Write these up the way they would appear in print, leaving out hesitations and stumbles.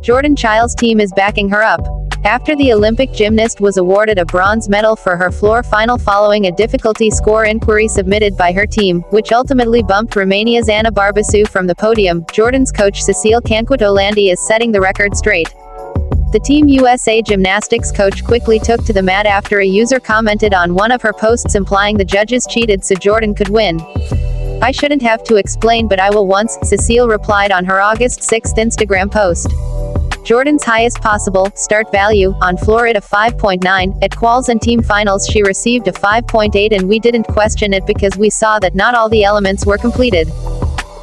Jordan Chiles' team is backing her up. After the Olympic gymnast was awarded a bronze medal for her floor final following a difficulty score inquiry submitted by her team, which ultimately bumped Romania's Ana Barbăsu from the podium, Jordan's coach Cecile Canqueteau-Landi is setting the record straight. The Team USA gymnastics coach quickly took to the mat after a user commented on one of her posts implying the judges cheated so Jordan could win. "I shouldn't have to explain, but I will once," Cecile replied on her August 6 Instagram post. Jordan's highest possible start value on floor at a 5.9, at quals and team finals she received a 5.8, and we didn't question it because we saw that not all the elements were completed.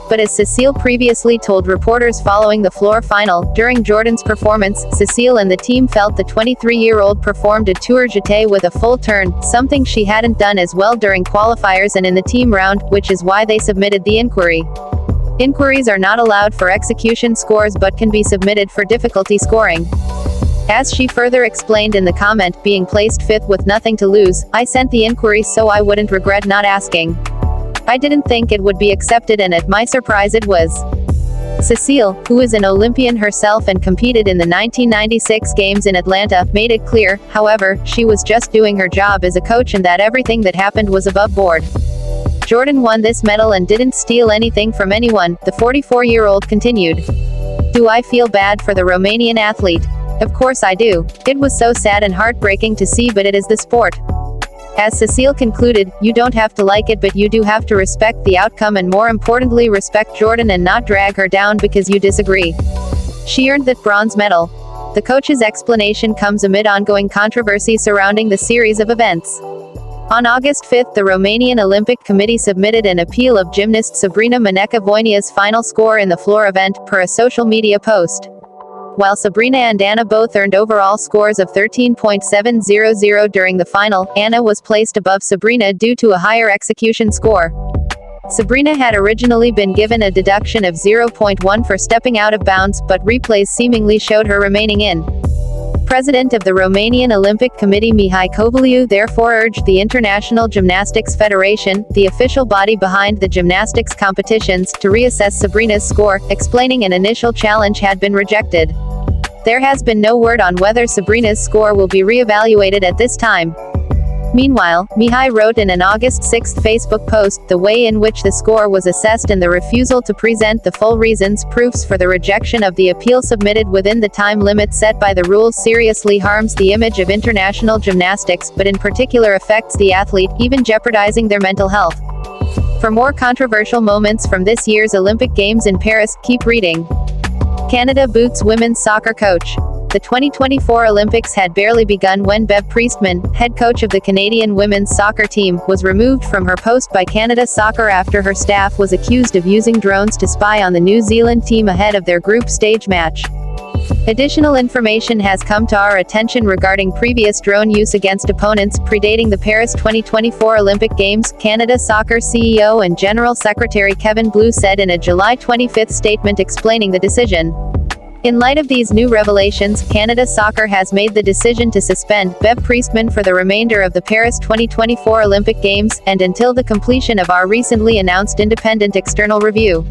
But as Cecile previously told reporters following the floor final, during Jordan's performance, Cecile and the team felt the 23-year-old performed a tour jeté with a full turn, something she hadn't done as well during qualifiers and in the team round, which is why they submitted the inquiry. Inquiries are not allowed for execution scores but can be submitted for difficulty scoring. As she further explained in the comment, being placed 5th with nothing to lose, "I sent the inquiry so I wouldn't regret not asking. I didn't think it would be accepted, and at my surprise it was." Cecile, who is an Olympian herself and competed in the 1996 Games in Atlanta, made it clear, however, she was just doing her job as a coach and that everything that happened was above board. "Jordan won this medal and didn't steal anything from anyone," the 44-year-old continued. "Do I feel bad for the Romanian athlete? Of course I do. It was so sad and heartbreaking to see, but it is the sport." As Cecile concluded, "You don't have to like it, but you do have to respect the outcome and more importantly respect Jordan and not drag her down because you disagree. She earned that bronze medal." The coach's explanation comes amid ongoing controversy surrounding the series of events. On August 5, the Romanian Olympic Committee submitted an appeal of gymnast Sabrina Mănecă-Voinia's final score in the floor event, per a social media post. While Sabrina and Ana both earned overall scores of 13.700 during the final, Ana was placed above Sabrina due to a higher execution score. Sabrina had originally been given a deduction of 0.1 for stepping out of bounds, but replays seemingly showed her remaining in. President of the Romanian Olympic Committee Mihai Coviliu therefore urged the International Gymnastics Federation, the official body behind the gymnastics competitions, to reassess Sabrina's score, explaining an initial challenge had been rejected. There has been no word on whether Sabrina's score will be re-evaluated at this time. Meanwhile, Mihai wrote in an August 6 Facebook post, "The way in which the score was assessed and the refusal to present the full reasons, proofs for the rejection of the appeal submitted within the time limit set by the rules seriously harms the image of international gymnastics, but in particular affects the athlete, even jeopardizing their mental health." For more controversial moments from this year's Olympic Games in Paris, keep reading. Canada boots women's soccer coach. The 2024 Olympics had barely begun when Bev Priestman, head coach of the Canadian women's soccer team, was removed from her post by Canada Soccer after her staff was accused of using drones to spy on the New Zealand team ahead of their group stage match. Additional information has come to our attention regarding previous drone use against opponents predating the Paris 2024 Olympic Games, Canada Soccer CEO and General Secretary Kevin Blue said in a July 25 statement explaining the decision. In light of these new revelations, Canada Soccer has made the decision to suspend Bev Priestman for the remainder of the Paris 2024 Olympic Games, and until the completion of our recently announced independent external review.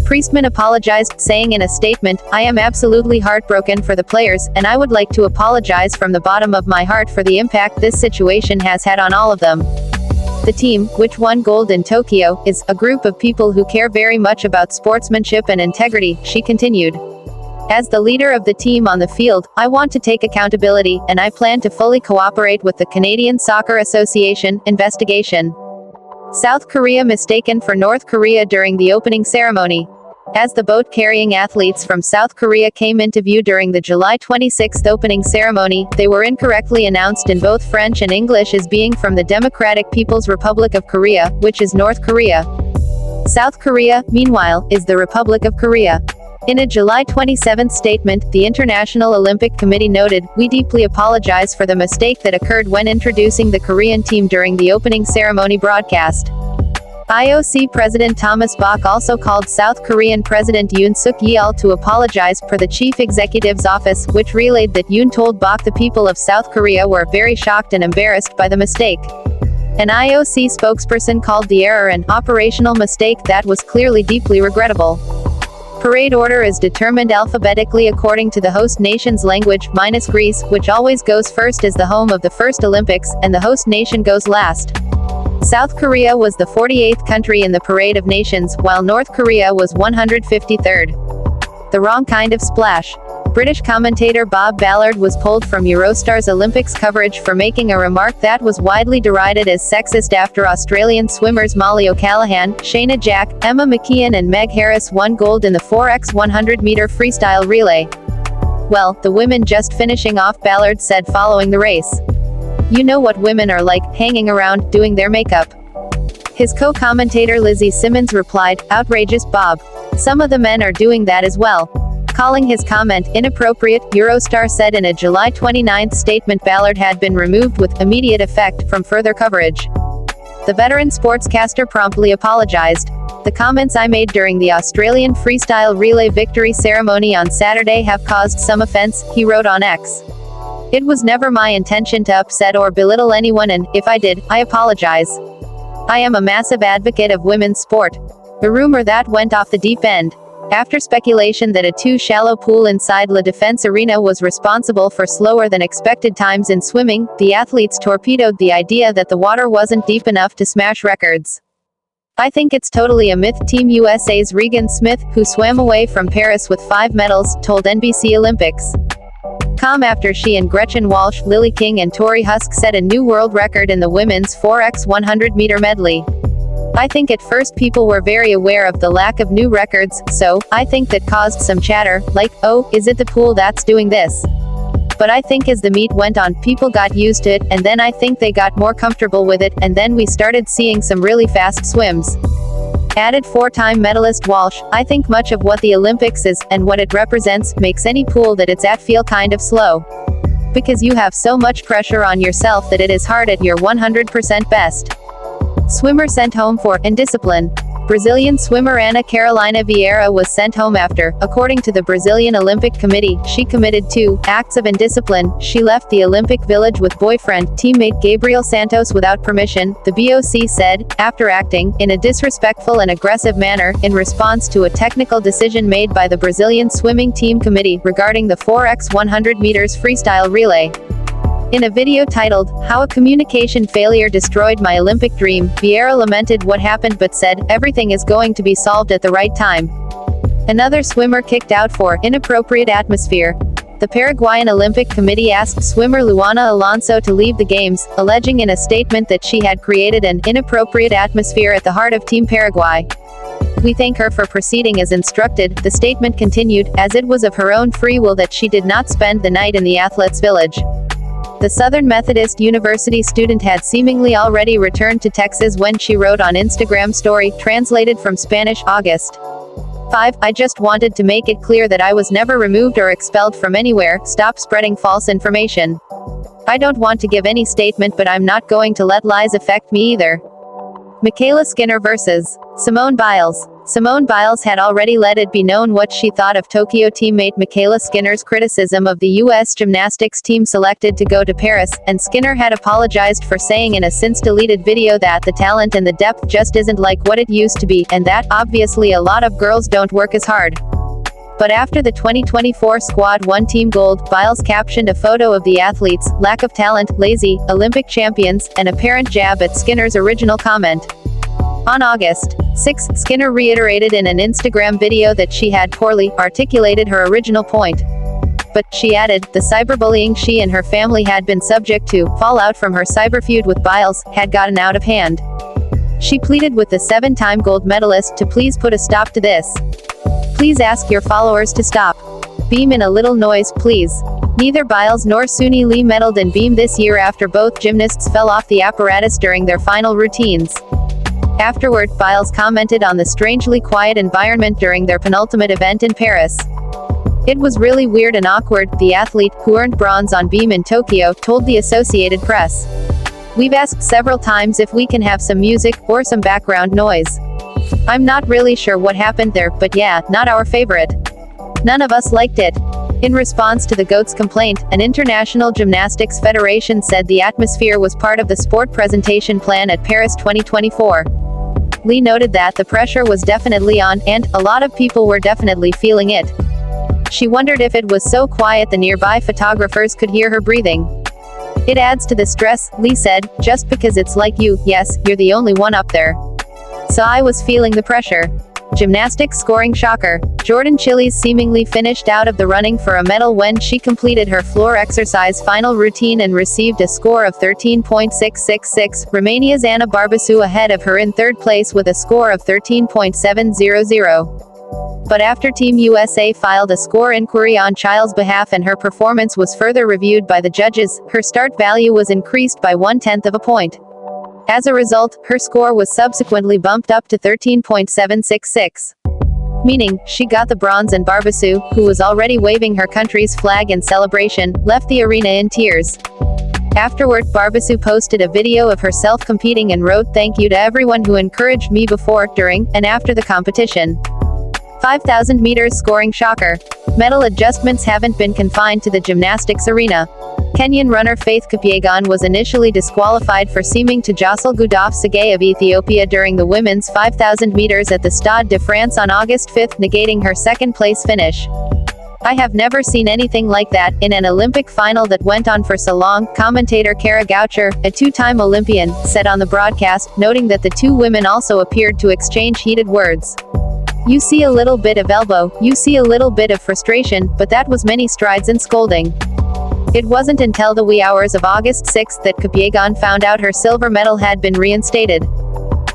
Priestman apologized, saying in a statement, "I am absolutely heartbroken for the players, and I would like to apologize from the bottom of my heart for the impact this situation has had on all of them. The team, which won gold in Tokyo, is a group of people who care very much about sportsmanship and integrity," she continued. "As the leader of the team on the field, I want to take accountability, and I plan to fully cooperate with the Canadian Soccer Association investigation." South Korea mistaken for North Korea during the opening ceremony. As the boat carrying athletes from South Korea came into view during the July 26 opening ceremony, they were incorrectly announced in both French and English as being from the Democratic People's Republic of Korea, which is North Korea. South Korea, meanwhile, is the Republic of Korea. In a July 27 statement, the International Olympic Committee noted, "We deeply apologize for the mistake that occurred when introducing the Korean team during the opening ceremony broadcast." IOC President Thomas Bach also called South Korean President Yoon Suk-yeol to apologize per the chief executive's office, which relayed that Yoon told Bach the people of South Korea were very shocked and embarrassed by the mistake. An IOC spokesperson called the error an operational mistake that was clearly deeply regrettable. Parade order is determined alphabetically according to the host nation's language, minus Greece, which always goes first as the home of the first Olympics, and the host nation goes last. South Korea was the 48th country in the Parade of Nations, while North Korea was 153rd. The wrong kind of splash. British commentator Bob Ballard was pulled from Eurostar's Olympics coverage for making a remark that was widely derided as sexist after Australian swimmers Molly O'Callaghan, Shayna Jack, Emma McKeon and Meg Harris won gold in the 4x100-meter freestyle relay. Well, the women just finishing off, Ballard said following the race. You know what women are like, hanging around, doing their makeup. His co-commentator Lizzie Simmons replied, outrageous, Bob. Some of the men are doing that as well. Calling his comment inappropriate, Eurostar said in a July 29 statement Ballard had been removed with immediate effect from further coverage. The veteran sportscaster promptly apologized. The comments I made during the Australian freestyle relay victory ceremony on Saturday have caused some offense, he wrote on X. It was never my intention to upset or belittle anyone, and, if I did, I apologize. I am a massive advocate of women's sport. A rumor that went off the deep end. After speculation that a too-shallow pool inside La Défense Arena was responsible for slower than expected times in swimming, the athletes torpedoed the idea that the water wasn't deep enough to smash records. I think it's totally a myth, Team USA's Regan Smith, who swam away from Paris with 5 medals, told NBC Olympics. After she and Gretchen Walsh, Lily King and Tori Husk set a new world record in the women's 4x100-meter medley. I think at first people were very aware of the lack of new records, so, I think that caused some chatter, like, oh, is it the pool that's doing this? But I think as the meet went on, people got used to it, and then I think they got more comfortable with it, and then we started seeing some really fast swims. Added 4-time medalist Walsh, I think much of what the Olympics is, and what it represents, makes any pool that it's at feel kind of slow. Because you have so much pressure on yourself that it is hard at your 100% best. Swimmer sent home for indiscipline. Brazilian swimmer Ana Carolina Vieira was sent home after, according to the Brazilian Olympic Committee, she committed 2 acts of indiscipline. She left the Olympic Village with boyfriend, teammate Gabriel Santos without permission, the BOC said, after acting, in a disrespectful and aggressive manner, in response to a technical decision made by the Brazilian Swimming Team Committee, regarding the 4x100 meters freestyle relay. In a video titled, How a Communication Failure Destroyed My Olympic Dream, Vieira lamented what happened but said, everything is going to be solved at the right time. Another swimmer kicked out for inappropriate atmosphere. The Paraguayan Olympic Committee asked swimmer Luana Alonso to leave the games, alleging in a statement that she had created an inappropriate atmosphere at the heart of Team Paraguay. We thank her for proceeding as instructed, the statement continued, as it was of her own free will that she did not spend the night in the athletes' village. The Southern Methodist University student had seemingly already returned to Texas when she wrote on Instagram story, translated from Spanish, August 5, I just wanted to make it clear that I was never removed or expelled from anywhere, stop spreading false information. I don't want to give any statement, but I'm not going to let lies affect me either. Michaela Skinner vs. Simone Biles. Simone Biles had already let it be known what she thought of Tokyo teammate Michaela Skinner's criticism of the U.S. gymnastics team selected to go to Paris, and Skinner had apologized for saying in a since-deleted video that the talent and the depth just isn't like what it used to be, and that, obviously, a lot of girls don't work as hard. But after the 2024 squad won team gold, Biles captioned a photo of the athletes, lack of talent, lazy, Olympic champions, an apparent jab at Skinner's original comment. On August 6, Skinner reiterated in an Instagram video that she had poorly articulated her original point. But, she added, the cyberbullying she and her family had been subject to, fallout from her cyber feud with Biles, had gotten out of hand. She pleaded with the 7-time gold medalist to please put a stop to this. Please ask your followers to stop. Beam in a little noise, please. Neither Biles nor Suni Lee medaled in beam this year after both gymnasts fell off the apparatus during their final routines. Afterward, Biles commented on the strangely quiet environment during their penultimate event in Paris. It was really weird and awkward, the athlete, who earned bronze on beam in Tokyo, told the Associated Press. We've asked several times if we can have some music, or some background noise. I'm not really sure what happened there, but yeah, not our favorite. None of us liked it. In response to the GOAT's complaint, an International Gymnastics Federation said the atmosphere was part of the sport presentation plan at Paris 2024. Lee noted that the pressure was definitely on, and a lot of people were definitely feeling it. She wondered if it was so quiet the nearby photographers could hear her breathing. It adds to the stress, Lee said, just because it's like you, yes, you're the only one up there. So I was feeling the pressure. Gymnastics scoring shocker. Jordan Chiles seemingly finished out of the running for a medal when she completed her floor exercise final routine and received a score of 13.666, Romania's Ana Barbăsu ahead of her in third place with a score of 13.700. But after Team USA filed a score inquiry on Chiles' behalf and her performance was further reviewed by the judges, her start value was increased by 1/10 of a point. As a result, her score was subsequently bumped up to 13.766. Meaning, she got the bronze and Barbăsu, who was already waving her country's flag in celebration, left the arena in tears. Afterward, Barbăsu posted a video of herself competing and wrote, "Thank you to everyone who encouraged me before, during, and after the competition." 5,000 meters scoring shocker. Medal adjustments haven't been confined to the gymnastics arena. Kenyan runner Faith Kipyegon was initially disqualified for seeming to jostle Gudaf Tsegay of Ethiopia during the women's 5,000 meters at the Stade de France on August 5, negating her second-place finish. "I have never seen anything like that, in an Olympic final that went on for so long," commentator Kara Goucher, a two-time Olympian, said on the broadcast, noting that the two women also appeared to exchange heated words. "You see a little bit of elbow, you see a little bit of frustration, but that was many strides and scolding." It wasn't until the wee hours of August 6 that Kipyegon found out her silver medal had been reinstated.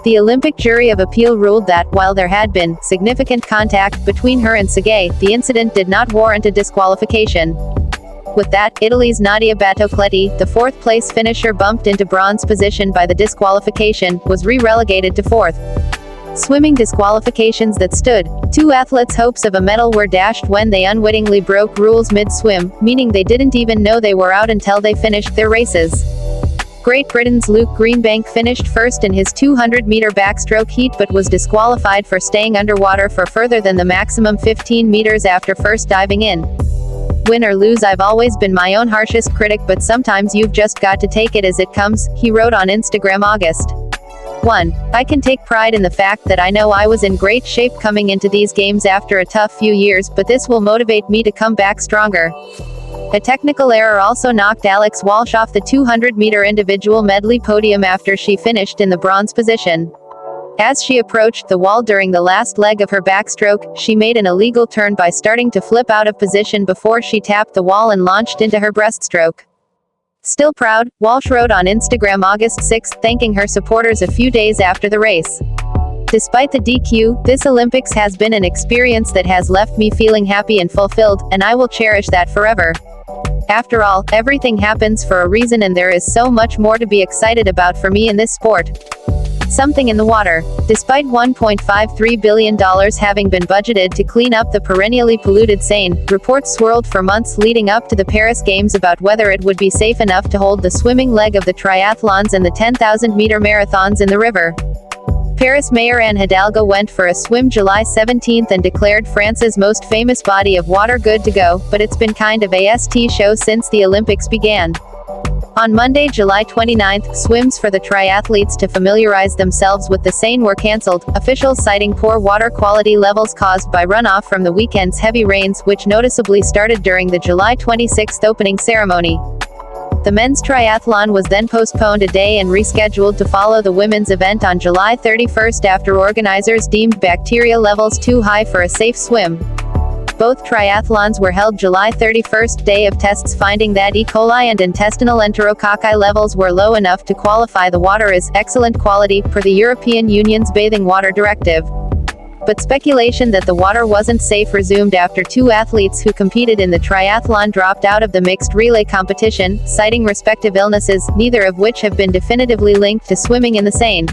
The Olympic jury of appeal ruled that, while there had been significant contact between her and Tsegay, the incident did not warrant a disqualification. With that, Italy's Nadia Battocletti, the fourth-place finisher bumped into bronze position by the disqualification, was re-relegated to fourth. Swimming disqualifications that stood. Two athletes' hopes of a medal were dashed when they unwittingly broke rules mid-swim, meaning they didn't even know they were out until they finished their races. Great Britain's Luke Greenbank finished first in his 200-meter backstroke heat but was disqualified for staying underwater for further than the maximum 15 meters after first diving in. "Win or lose, I've always been my own harshest critic, but sometimes you've just got to take it as it comes," he wrote on Instagram August 1. "I can take pride in the fact that I know I was in great shape coming into these games after a tough few years, but this will motivate me to come back stronger." A technical error also knocked Alex Walsh off the 200-meter individual medley podium after she finished in the bronze position. As she approached the wall during the last leg of her backstroke, she made an illegal turn by starting to flip out of position before she tapped the wall and launched into her breaststroke. Still proud, Walsh wrote on Instagram August 6, thanking her supporters a few days after the race. "Despite the DQ, this Olympics has been an experience that has left me feeling happy and fulfilled, and I will cherish that forever. After all, everything happens for a reason and there is so much more to be excited about for me in this sport." Something in the water. Despite $1.53 billion having been budgeted to clean up the perennially polluted Seine, reports swirled for months leading up to the Paris Games about whether it would be safe enough to hold the swimming leg of the triathlons and the 10,000-meter marathons in the river. Paris Mayor Anne Hidalgo went for a swim July 17 and declared France's most famous body of water good to go, but it's been kind of a st show since the Olympics began. On Monday, July 29, swims for the triathletes to familiarize themselves with the Seine were cancelled, officials citing poor water quality levels caused by runoff from the weekend's heavy rains, which noticeably started during the July 26 opening ceremony. The men's triathlon was then postponed a day and rescheduled to follow the women's event on July 31 after organizers deemed bacteria levels too high for a safe swim. Both triathlons were held July 31, day of tests finding that E. coli and intestinal enterococci levels were low enough to qualify the water as excellent quality, per the European Union's Bathing Water Directive. But speculation that the water wasn't safe resumed after two athletes who competed in the triathlon dropped out of the mixed relay competition, citing respective illnesses, neither of which have been definitively linked to swimming in the Seine.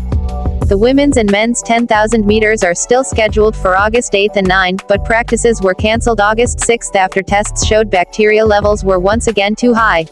The women's and men's 10,000 meters are still scheduled for August 8 and 9, but practices were cancelled August 6 after tests showed bacteria levels were once again too high.